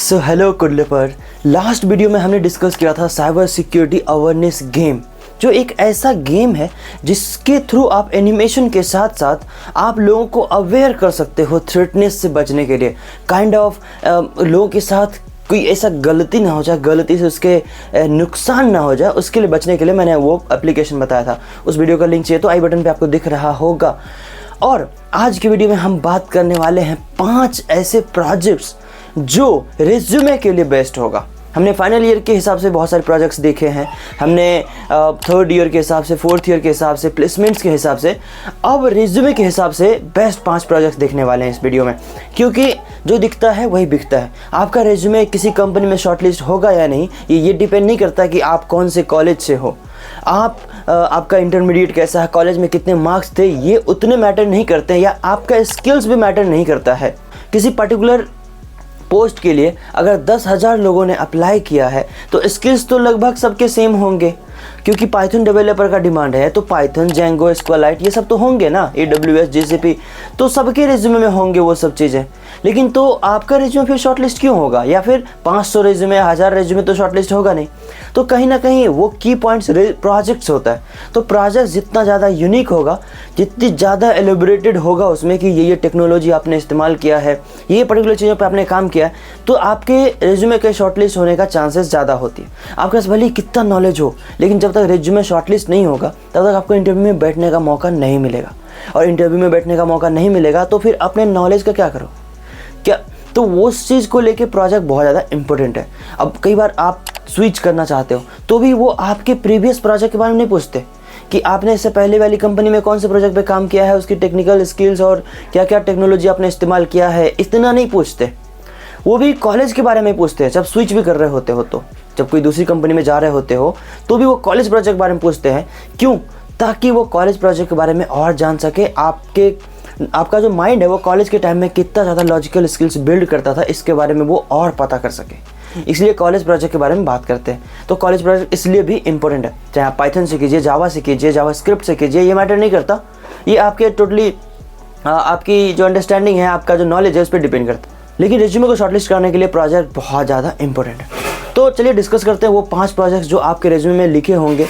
So hello कुडले पर last video में हमने डिस्कस किया था साइबर सिक्योरिटी अवेयरनेस गेम, जो एक ऐसा गेम है जिसके थ्रू आप एनिमेशन के साथ साथ आप लोगों को अवेयर कर सकते हो थ्रेटनेस से बचने के लिए। काइंड ऑफ लोगों के साथ कोई ऐसा गलती ना हो जाए, गलती से उसके नुकसान ना हो जाए, उसके लिए बचने के लिए मैंने वो एप्लीकेशन बताया था। उस वीडियो का लिंक चाहिए तो आई बटन पे आपको दिख रहा होगा। और आज की वीडियो में हम बात करने वाले हैं 5 ऐसे प्रोजेक्ट्स जो रिज्यूमे के लिए बेस्ट होगा। हमने फाइनल ईयर के हिसाब से बहुत सारे प्रोजेक्ट्स देखे हैं, हमने थर्ड ईयर के हिसाब से, फोर्थ ईयर के हिसाब से, प्लेसमेंट्स के हिसाब से, अब रिज्यूमे के हिसाब से बेस्ट 5 प्रोजेक्ट्स देखने वाले हैं इस वीडियो में। क्योंकि जो दिखता है वही बिकता है। आपका रिज्यूमे किसी कंपनी में शॉर्टलिस्ट होगा या नहीं, ये डिपेंड नहीं करता कि आप कौन से कॉलेज से हो, आपका इंटरमीडिएट कैसा है, कॉलेज में कितने मार्क्स थे, ये उतने मैटर नहीं करते हैं, या आपका स्किल्स भी मैटर नहीं करता है। किसी पर्टिकुलर पोस्ट के लिए अगर 10,000 लोगों ने अप्लाई किया है तो स्किल्स तो लगभग सबके सेम होंगे, क्योंकि पाइथन डेवलपर का डिमांड है तो पाइथन, जेंगो, स्क्वालाइट ये सब तो होंगे ना, AWS, GCP, तो सबके रिज्यूमे में होंगे वो सब चीज़ें। लेकिन तो आपका रिज्यूमे फिर शॉर्टलिस्ट क्यों होगा? या फिर 500 रिज्यूमे, 1000 रिज्यूमे तो शॉर्टलिस्ट होगा नहीं। तो कहीं ना कहीं वो की पॉइंट्स प्रोजेक्ट्स होता है। तो प्रोजेक्ट जितना ज़्यादा यूनिक होगा, जितनी ज़्यादा एलिब्रेटेड होगा उसमें कि ये टेक्नोलॉजी आपने इस्तेमाल किया है, ये पर्टिकुलर चीज़ों पर आपने काम किया है, तो आपके रिज्यूमे के शॉर्टलिस्ट होने का चांसेस ज़्यादा होती है। आपके पास भले ही कितना नॉलेज हो, लेकिन जब तक रिज्यूमे शॉर्टलिस्ट नहीं होगा तब तक आपको इंटरव्यू में बैठने का मौका नहीं मिलेगा। और इंटरव्यू में बैठने का मौका नहीं मिलेगा तो फिर अपने नॉलेज का क्या करो क्या? तो वो उस चीज़ को लेके प्रोजेक्ट बहुत ज़्यादा इंपॉर्टेंट है। अब कई बार आप स्विच करना चाहते हो तो भी वो आपके प्रीवियस प्रोजेक्ट के बारे में नहीं पूछते कि आपने इससे पहले वाली कंपनी में कौन से प्रोजेक्ट पे काम किया है, उसकी टेक्निकल स्किल्स और क्या क्या टेक्नोलॉजी आपने इस्तेमाल किया है, इतना नहीं पूछते। वो भी कॉलेज के बारे में पूछते हैं। जब स्विच भी कर रहे होते हो, तो जब कोई दूसरी कंपनी में जा रहे होते हो तो भी वो कॉलेज प्रोजेक्ट के बारे में पूछते हैं। क्यों? ताकि वो कॉलेज प्रोजेक्ट के बारे में और जान सके। आपका जो माइंड है वो कॉलेज के टाइम में कितना ज़्यादा लॉजिकल स्किल्स बिल्ड करता था, इसके बारे में वो और पता कर सके। इसलिए कॉलेज प्रोजेक्ट के बारे में बात करते हैं। तो कॉलेज प्रोजेक्ट इसलिए भी इंपॉर्टेंट है। चाहे आप पाइथन से कीजिए, जावा से कीजिए, जावा स्क्रिप्ट से कीजिए, ये मैटर नहीं करता। ये आपके टोटली आपकी जो अंडरस्टैंडिंग है, आपका जो नॉलेज है उस पर डिपेंड करता है। लेकिन रिज्यूमे को शॉर्टलिस्ट करने के लिए प्रोजेक्ट बहुत ज़्यादा इंपॉर्टेंट है। तो चलिए डिस्कस करते हैं वो 5 प्रोजेक्ट्स जो आपके रिज्यूमे में लिखे होंगे।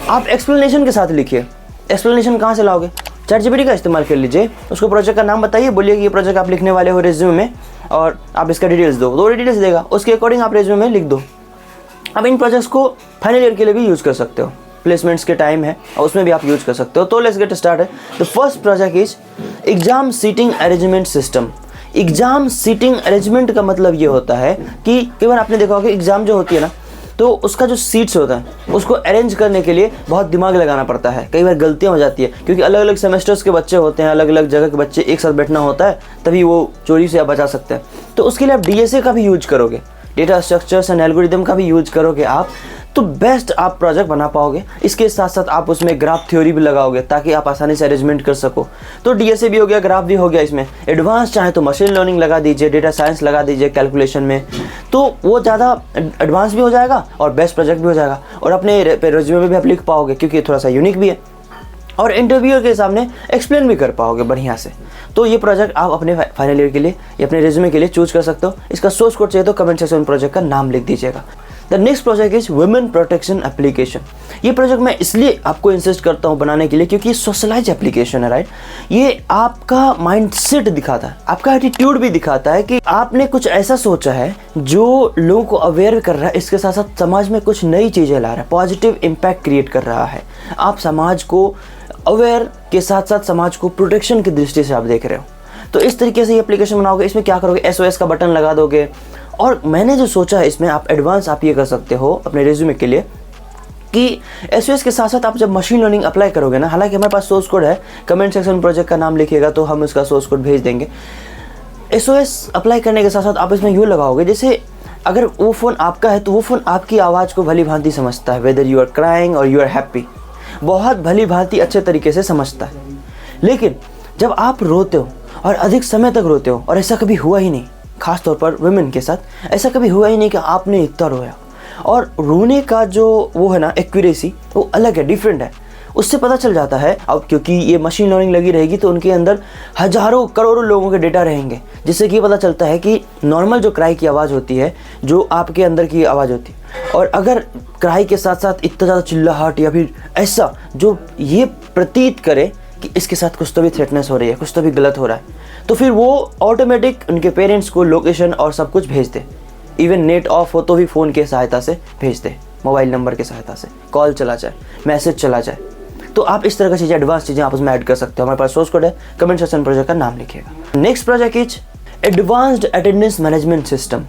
आप एक्सप्लेनेशन के साथ लिखिए। एक्सप्लेनेशन कहाँ से लाओगे? ChatGPT का इस्तेमाल कर लीजिए। उसको प्रोजेक्ट का नाम बताइए, बोलिए कि ये प्रोजेक्ट आप लिखने वाले हो रिज्यूमे में, और आप इसका डिटेल्स दो। वो डिटेल्स देगा, उसके अकॉर्डिंग आप रिज्यूमे में लिख दो। अब इन प्रोजेक्ट्स को फाइनल ईयर के लिए भी यूज़ कर सकते हो। प्लेसमेंट्स के टाइम है और उसमें भी आप यूज़ कर सकते हो। तो लेट्स गेट स्टार्ट है। The first project is exam seating arrangement system. Exam seating arrangement का मतलब ये होता है कि कई बार आपने देखा होगा कि एग्जाम जो होती है ना, तो उसका जो सीट्स होता है उसको अरेंज करने के लिए बहुत दिमाग लगाना पड़ता है। कई बार गलतियां हो जाती है क्योंकि अलग अलग सेमेस्टर्स के बच्चे होते हैं, अलग अलग जगह के बच्चे एक साथ बैठना होता है, तभी वो चोरी से आप बचा सकते हैं। तो उसके लिए आप DSA का भी यूज करोगे, डेटा स्ट्रक्चर्स एंड एल्गोरिदम का भी यूज करोगे आप, तो बेस्ट आप प्रोजेक्ट बना पाओगे। इसके साथ साथ आप उसमें ग्राफ थ्योरी भी लगाओगे ताकि आप आसानी से अरेंजमेंट कर सको। तो DSA भी हो गया, ग्राफ भी हो गया। इसमें एडवांस चाहे तो मशीन लर्निंग लगा दीजिए, डेटा साइंस लगा दीजिए कैलकुलेशन में, तो वो ज़्यादा एडवांस भी हो जाएगा और बेस्ट प्रोजेक्ट भी हो जाएगा। और अपने रिज्यूमे में भी आप लिख पाओगे क्योंकि थोड़ा सा यूनिक भी है, और इंटरव्यूअर के सामने एक्सप्लेन भी कर पाओगे बढ़िया से। तो ये प्रोजेक्ट आप अपने फाइनल ईयर के लिए या अपने रिज्यूमे के लिए चूज कर सकते हो। इसका सोर्स कोड चाहिए तो कमेंट सेक्शन में प्रोजेक्ट का नाम लिख दीजिएगा। The next project is women protection application. ये प्रोजेक्ट मैं इसलिए आपको इंसिस्ट करता हूँ बनाने के लिए क्योंकि सोशलाइज एप्लीकेशन है, राइट। ये आपका माइंडसेट दिखाता है, आपका एटीट्यूड भी दिखाता है कि आपने कुछ ऐसा सोचा है जो लोगों को अवेयर कर रहा है, इसके साथ साथ समाज में कुछ नई चीज़ें ला रहा है, पॉजिटिव इम्पैक्ट क्रिएट कर रहा है। आप समाज को अवेयर के साथ साथ समाज को प्रोटेक्शन की दृष्टि से आप देख रहे हो। तो इस तरीके से ये एप्लीकेशन बनाओगे। इसमें क्या करोगे? SOS का बटन लगा दोगे। और मैंने जो सोचा है इसमें आप एडवांस आप ये कर सकते हो अपने रिज्यूमे के लिए कि SOS के साथ साथ आप जब मशीन लर्निंग अप्लाई करोगे ना, हालांकि हमारे पास सोर्स कोड है, कमेंट सेक्शन में प्रोजेक्ट का नाम लिखिएगा तो हम उसका सोर्स कोड भेज देंगे। SOS अप्लाई करने के साथ साथ आप इसमें यूँ लगाओगे, जैसे अगर वो फ़ोन आपका है तो वो फ़ोन आपकी आवाज़ को भली भांति समझता है, वेदर यू आर क्राइंग और यू आर हैप्पी, बहुत भली भांति अच्छे तरीके से समझता है। लेकिन जब आप रोते हो और अधिक समय तक रोते हो, और ऐसा कभी हुआ ही नहीं, खास तौर पर वुमेन के साथ ऐसा कभी हुआ ही नहीं कि आपने इतना रोया, और रोने का जो वो है ना एक्यूरेसी, वो अलग है, डिफरेंट है। उससे पता चल जाता है। अब क्योंकि ये मशीन लर्निंग लगी रहेगी तो उनके अंदर हजारों करोड़ों लोगों के डेटा रहेंगे जिससे कि पता चलता है कि नॉर्मल जो क्राई की आवाज़ होती है, जो आपके अंदर की आवाज़ होती है, और अगर क्राई के साथ साथ इतना ज़्यादा चिल्लाहट या फिर ऐसा जो ये प्रतीत करे कि इसके साथ कुछ तो भी थ्रेटनेस हो रही है, कुछ तो भी गलत हो रहा है, तो फिर वो ऑटोमेटिक उनके पेरेंट्स को लोकेशन और सब कुछ भेज दे। इवन नेट ऑफ हो तो भी फ़ोन के सहायता से भेज दे, मोबाइल नंबर की सहायता से कॉल चला जाए, मैसेज चला जाए। तो आप इस तरह की चीज़ें, एडवांस चीज़ें आप उसमें ऐड कर सकते हो। हमारे पास सोर्स कोड है, कमेंट सेक्शन प्रोजेक्ट का नाम लिखिएगा। Next project is advanced attendance management system.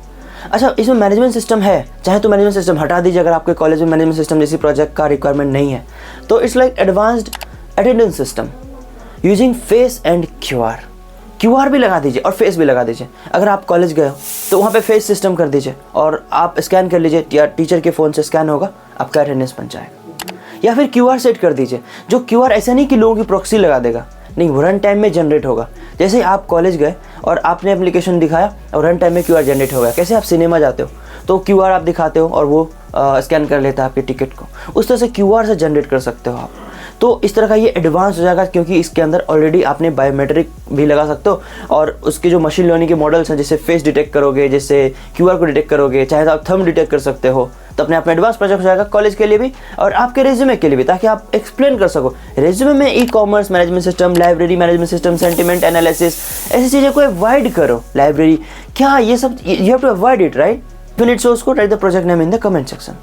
अच्छा, इसमें मैनेजमेंट सिस्टम है, चाहे तो मैनेजमेंट सिस्टम हटा दीजिए अगर आपके कॉलेज में मैनेजमेंट सिस्टम जैसी प्रोजेक्ट का रिक्वायरमेंट नहीं है। तो it's like advanced attendance system using face and QR भी लगा दीजिए और फेस भी लगा दीजिए। अगर आप कॉलेज गए हो तो वहाँ पे फेस सिस्टम कर दीजिए और आप स्कैन कर लीजिए, या टीचर के फ़ोन से स्कैन होगा, आपका अटेंडेंस बन जाएगा। या फिर क्यूआर सेट कर दीजिए, जो क्यूआर ऐसा नहीं कि लोगों की प्रॉक्सी लगा देगा, नहीं, वो रन टाइम में जनरेट होगा। जैसे आप कॉलेज गए और आपने एप्लीकेशन दिखाया और रन टाइम में क्यूआर जनरेट हो गया। कैसे आप सिनेमा जाते हो तो क्यूआर आप दिखाते हो और वो स्कैन कर लेता है आपके टिकट को, उस तरह से क्यूआर से जनरेट कर सकते हो आप। तो इस तरह का ये एडवांस हो जाएगा, क्योंकि इसके अंदर ऑलरेडी आपने बायोमेट्रिक भी लगा सकते हो, और उसके जो मशीन लर्निंग के मॉडल्स हैं, जैसे फेस डिटेक्ट करोगे, जैसे क्यूआर को डिटेक्ट करोगे, चाहे तो आप थंब डिटेक्ट कर सकते हो। तो अपने आप में एडवांस प्रोजेक्ट हो जाएगा कॉलेज के लिए भी और आपके रेज्यूमे के लिए भी, ताकि आप एक्सप्लेन कर सको रेज्यूमे में e commerce management system, library management system, sentiment analysis, ऐसी चीज़ें को अवॉइड करो। लाइब्रेरी क्या, ये सब you have to avoid it, right? फिर सोर्स को write the project name in the comment section.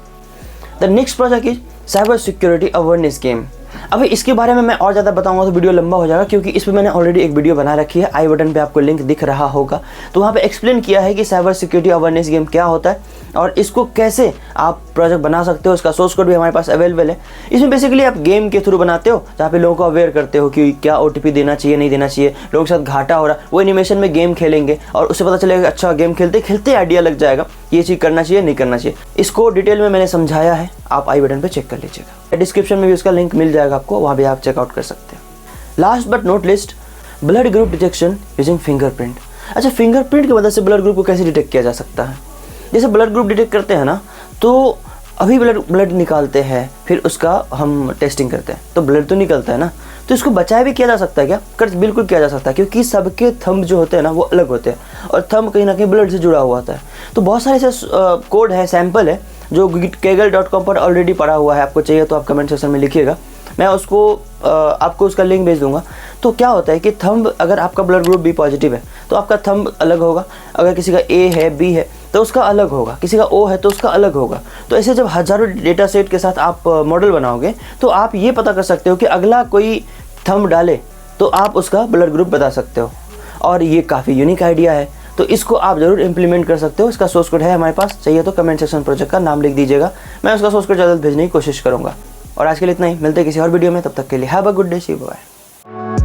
The next project is cyber security awareness game. अभी इसके बारे में मैं और ज़्यादा बताऊंगा तो वीडियो लंबा हो जाएगा, क्योंकि इस पर मैंने ऑलरेडी एक वीडियो बना रखी है, आई बटन पे आपको लिंक दिख रहा होगा। तो वहाँ पे एक्सप्लेन किया है कि साइबर सिक्योरिटी अवेयरनेस गेम क्या होता है और इसको कैसे आप प्रोजेक्ट बना सकते हो। इसका सोर्स कोड भी हमारे पास अवेलेबल है। इसमें बेसिकली आप गेम के थ्रू बनाते हो, जहाँ पे लोगों को अवेयर करते हो कि क्या OTP देना चाहिए, नहीं देना चाहिए, लोगों के साथ घाटा हो रहा है, वो एनिमेशन में गेम खेलेंगे और उससे पता चलेगा अच्छा गेम खेलते खेलते आइडिया लग जाएगा ये चीज़ करना चाहिए, नहीं करना चाहिए। इसको डिटेल में मैंने समझाया है, आप आई बटन पर चेक कर लीजिएगा। डिस्क्रिप्शन में भी उसका लिंक मिल जाएगा आपको, वहाँ भी आप चेकआउट कर सकते हैं। Last but not list, blood group detection using fingerprint. अच्छा, फिंगरप्रिंट की मदद से ब्लड ग्रुप को कैसे डिटेक्ट किया जा सकता है? जैसे ब्लड ग्रुप डिटेक्ट करते हैं ना, तो अभी ब्लड निकालते हैं, फिर उसका हम टेस्टिंग करते हैं तो ब्लड तो निकलता है ना, तो इसको बचाया भी किया जा सकता है क्या? बिल्कुल किया जा सकता है, क्योंकि सबके थंब जो होते हैं ना वो अलग होते हैं और थंब कहीं ना कहीं ब्लड से जुड़ा हुआ होता है। तो बहुत सारे ऐसे कोड है, सैम्पल है जो kaggle.com पर ऑलरेडी पड़ा हुआ है। आपको चाहिए तो आप कमेंट सेक्शन में लिखिएगा, मैं उसको आपको उसका लिंक भेज दूंगा। तो क्या होता है कि थंब, अगर आपका ब्लड ग्रुप बी पॉजिटिव है तो आपका थंब अलग होगा, अगर किसी का ए है, बी है तो उसका अलग होगा, किसी का ओ है तो उसका अलग होगा। तो ऐसे जब हज़ारों डेटा सेट के साथ आप मॉडल बनाओगे तो आप ये पता कर सकते हो कि अगला कोई थंब डाले तो आप उसका ब्लड ग्रुप बता सकते हो, और ये काफ़ी यूनिक आइडिया है। तो इसको आप ज़रूर इंप्लीमेंट कर सकते हो। इसका सोर्स कोड है हमारे पास, चाहिए तो कमेंट सेक्शन प्रोजेक्ट का नाम लिख दीजिएगा, मैं उसका सोर्स कोड जल्द भेजने की कोशिश करूँगा। और आज के लिए इतना ही, मिलते हैं किसी और वीडियो में, तब तक के लिए have a good day, see bye.